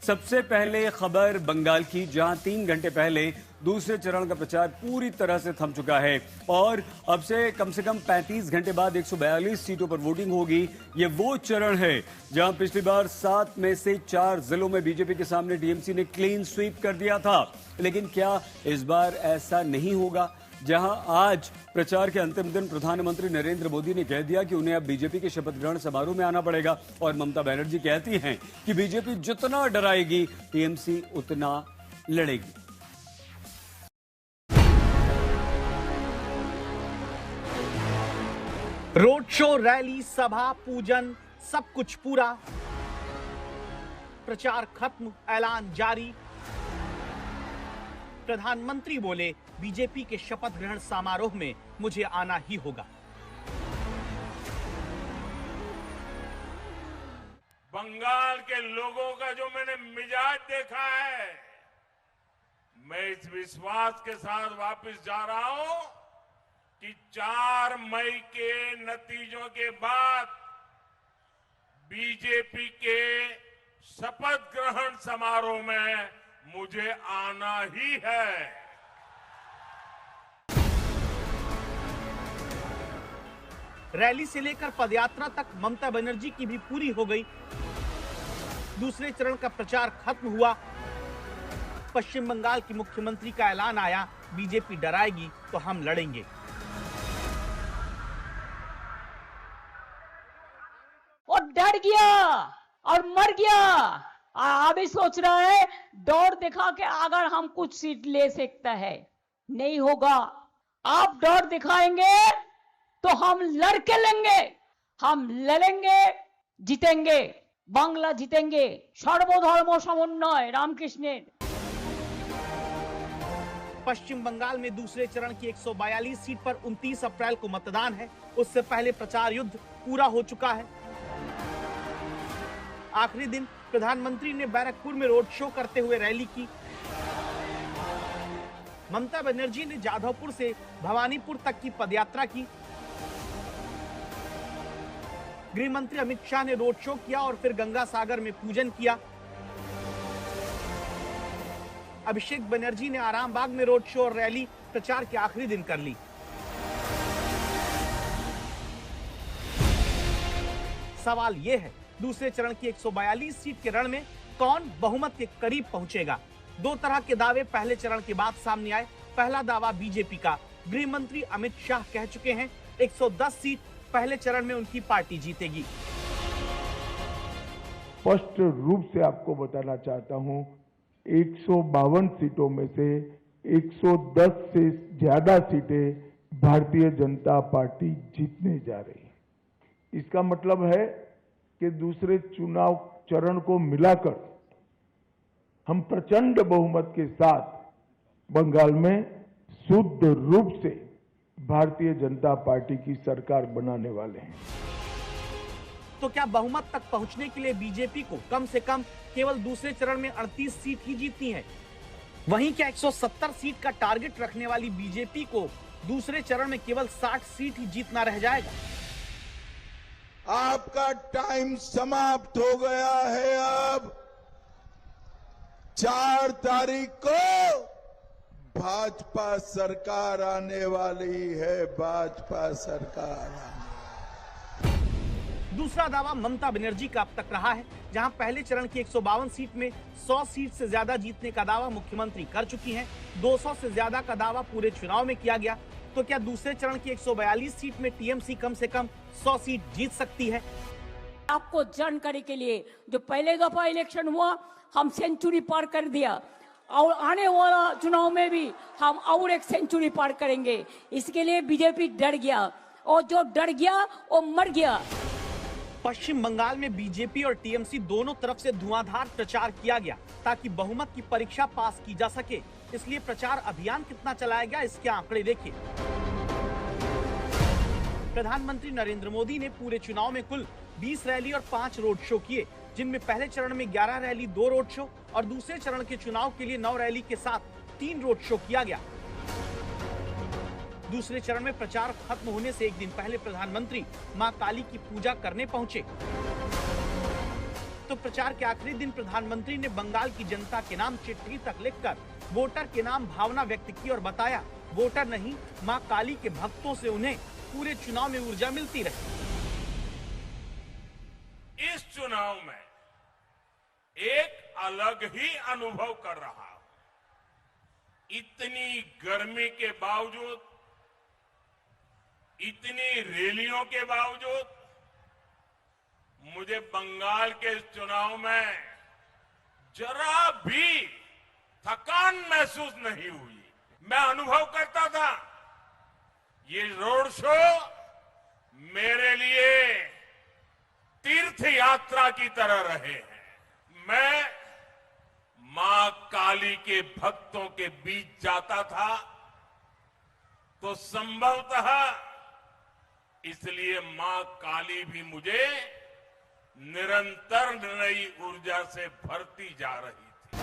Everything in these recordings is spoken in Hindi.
सबसे पहले खबर बंगाल की, जहां 3 घंटे पहले दूसरे चरण का प्रचार पूरी तरह से थम चुका है और अब से कम 35 घंटे बाद 142 सीटों पर वोटिंग होगी। ये वो चरण है जहां पिछली बार 7 में से 4 जिलों में बीजेपी के सामने टीएमसी ने क्लीन स्वीप कर दिया था, लेकिन क्या इस बार ऐसा नहीं होगा? जहां आज प्रचार के अंतिम दिन प्रधानमंत्री नरेंद्र मोदी ने कह दिया कि उन्हें अब बीजेपी के शपथ ग्रहण समारोह में आना पड़ेगा और ममता बनर्जी कहती हैं कि बीजेपी जितना डराएगी टीएमसी उतना लड़ेगी। रोड शो, रैली, सभा, पूजन, सब कुछ पूरा। प्रचार खत्म, ऐलान जारी। प्रधानमंत्री बोले, बीजेपी के शपथ ग्रहण समारोह में मुझे आना ही होगा। बंगाल के लोगों का जो मैंने मिजाज देखा है, मैं इस विश्वास के साथ वापस जा रहा हूं कि 4 मई के नतीजों के बाद बीजेपी के शपथ ग्रहण समारोह में मुझे आना ही है। रैली से लेकर पदयात्रा तक ममता बनर्जी की भी पूरी हो गई। दूसरे चरण का प्रचार खत्म हुआ। पश्चिम बंगाल की मुख्यमंत्री का ऐलान आया, बीजेपी डराएगी तो हम लड़ेंगे। और डर गया और मर गया। अभी सोच रहा है दौड़ दिखा के अगर हम कुछ सीट ले सकता है, नहीं होगा। आप दौड़ दिखाएंगे तो हम लड़के लेंगे, हम लड़ेंगे, जीतेंगे, बांग्ला जीतेंगे। सर्वधर्म समन्वय रामकृष्णेर। पश्चिम बंगाल में दूसरे चरण की 142 सीट पर 29 अप्रैल को मतदान है। उससे पहले प्रचार युद्ध पूरा हो चुका है। आखिरी दिन प्रधानमंत्री ने बैरकपुर में रोड शो करते हुए रैली की। ममता बनर्जी ने जाधवपुर से भवानीपुर तक की पदयात्रा की। गृह मंत्री अमित शाह ने रोड शो किया और फिर गंगा सागर में पूजन किया। अभिषेक बनर्जी ने आरामबाग में रोड शो और रैली प्रचार के आखिरी दिन कर ली। सवाल यह है, दूसरे चरण की 142 सीट के रण में कौन बहुमत के करीब पहुंचेगा? दो तरह के दावे पहले चरण के बाद सामने आए। पहला दावा बीजेपी का। गृह मंत्री अमित शाह कह चुके हैं 110 सीट पहले चरण में उनकी पार्टी जीतेगी। स्पष्ट रूप से आपको बताना चाहता हूं, 152 सीटों में से 110 से ज्यादा सीटें भारतीय जनता पार्टी जीतने जा रही है। इसका मतलब है कि दूसरे चुनाव चरण को मिलाकर हम प्रचंड बहुमत के साथ बंगाल में शुद्ध रूप से भारतीय जनता पार्टी की सरकार बनाने वाले हैं। तो क्या बहुमत तक पहुंचने के लिए बीजेपी को कम से कम केवल दूसरे चरण में 38 सीट ही जीतनी है? वहीं क्या 170 सीट का टारगेट रखने वाली बीजेपी को दूसरे चरण में केवल 60 सीट ही जीतना रह जाएगा? आपका टाइम समाप्त हो गया है। अब 4 तारीख को भाजपा सरकार आने वाली है। भाजपा सरकार। दूसरा दावा ममता बनर्जी का अब तक रहा है। जहां पहले चरण की 152 सीट में 100 सीट से ज्यादा जीतने का दावा मुख्यमंत्री कर चुकी हैं। 200 से ज्यादा का दावा पूरे चुनाव में किया गया। तो क्या दूसरे चरण की 142 सीट में टीएमसी कम से कम 100 सीट जीत सकती है? आपको जानकारी के लिए, जो पहले दफा इलेक्शन हुआ हम सेंचुरी पार कर दिया और आने वाला चुनाव में भी हम और एक सेंचुरी पार करेंगे। इसके लिए बीजेपी डर गया और जो डर गया वो मर गया। पश्चिम बंगाल में बीजेपी और टीएमसी दोनों तरफ से धुआंधार प्रचार किया गया ताकि बहुमत की परीक्षा पास की जा सके। इसलिए प्रचार अभियान कितना चलाया गया, इसके आंकड़े देखिए। प्रधानमंत्री नरेंद्र मोदी ने पूरे चुनाव में कुल 20 रैली और 5 रोड शो किए, जिनमें पहले चरण में 11 रैली, 2 रोड शो और दूसरे चरण के चुनाव के लिए 9 रैली के साथ 3 रोड शो किया गया। दूसरे चरण में प्रचार खत्म होने से एक दिन पहले प्रधानमंत्री मां काली की पूजा करने पहुंचे। तो प्रचार के आखिरी दिन प्रधानमंत्री ने बंगाल की जनता के नाम चिट्ठी तक लिखकर वोटर के नाम भावना व्यक्त की और बताया वोटर नहीं, मां काली के भक्तों से उन्हें पूरे चुनाव में ऊर्जा मिलती रही। इस चुनाव में एक अलग ही अनुभव कर रहा हूं। इतनी गर्मी के बावजूद, इतनी रैलियों के बावजूद मुझे बंगाल के इस चुनाव में जरा भी थकान महसूस नहीं हुई। मैं अनुभव करता था ये रोड शो मेरे लिए तीर्थ यात्रा की तरह रहे हैं। मैं मां काली के भक्तों के बीच जाता था तो संभवतः इसलिए मां काली भी मुझे निरंतर नई ऊर्जा से भरती जा रही थी।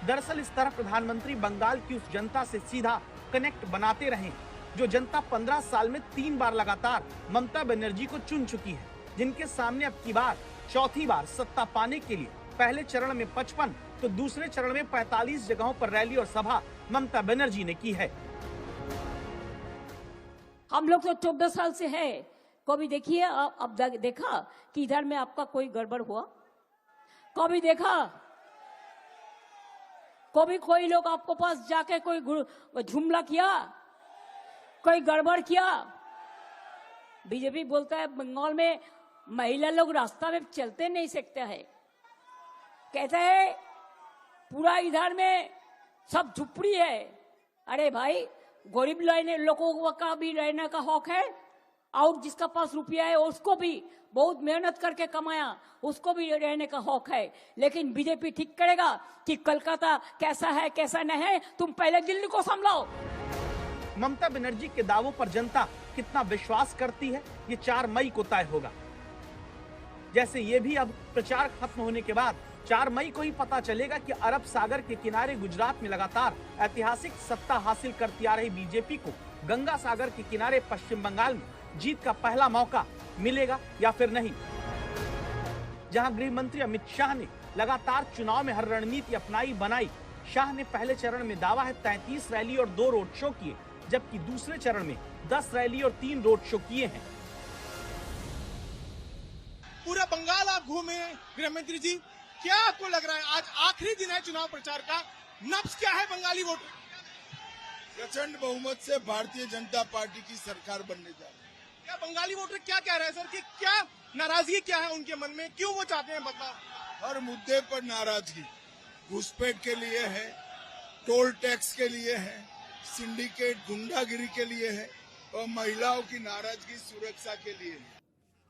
दरअसल इस तरह प्रधानमंत्री बंगाल की उस जनता से सीधा कनेक्ट बनाते रहे जो जनता 15 साल में 3 बार लगातार ममता बनर्जी को चुन चुकी है, जिनके सामने अब की बार चौथी बार सत्ता पाने के लिए पहले चरण में 55 तो दूसरे चरण में 45 जगहों पर रैली और सभा ममता बनर्जी ने की है। हम लोग तो 14 साल से है, कभी देखिए अब देखा कि इधर में आपका कोई गड़बड़ हुआ? कभी देखा? कभी कोई लोग आपको पास जाके कोई जुमला किया, कोई गड़बड़ किया? बीजेपी बोलता है बंगाल में महिला लोग रास्ता में चलते नहीं सकते हैं, कहते हैं पूरा इधर में सब झुपड़ी है। अरे भाई, गरीब लोगों का भी रहने का हक है और जिसका पास रुपया है उसको भी बहुत मेहनत करके कमाया उसको भी रहने का हक है। लेकिन बीजेपी ठीक करेगा कि कलकत्ता कैसा है कैसा नहीं है, तुम पहले दिल्ली को संभालो। ममता बनर्जी के दावों पर जनता कितना विश्वास करती है ये 4 मई को तय होगा। जैसे ये भी अब प्रचार खत्म होने के बाद 4 मई को ही पता चलेगा कि अरब सागर के किनारे गुजरात में लगातार ऐतिहासिक सत्ता हासिल करती आ रही बीजेपी को गंगा सागर के किनारे पश्चिम बंगाल में जीत का पहला मौका मिलेगा या फिर नहीं। जहां गृह मंत्री अमित शाह ने लगातार चुनाव में हर रणनीति अपनाई बनाई। शाह ने पहले चरण में दावा है 33 रैली और 2 रोड शो किए, जबकि दूसरे चरण में 10 रैली और 3 रोड शो किए हैं। पूरा बंगाल आप घूमे गृह मंत्री जी, क्या आपको लग रहा है आज आखिरी दिन है चुनाव प्रचार का, नब्ज क्या है बंगाली वोटर? प्रचंड बहुमत से भारतीय जनता पार्टी की सरकार बनने जा रही है। क्या बंगाली वोटर क्या कह रहे हैं सर कि क्या नाराजगी क्या है उनके मन में, क्यों वो चाहते हैं बदलाव? हर मुद्दे पर नाराजगी, घुसपैठ के लिए है, टोल टैक्स के लिए है, सिंडिकेट गुंडागिरी के लिए है और महिलाओं की नाराजगी सुरक्षा के लिए है।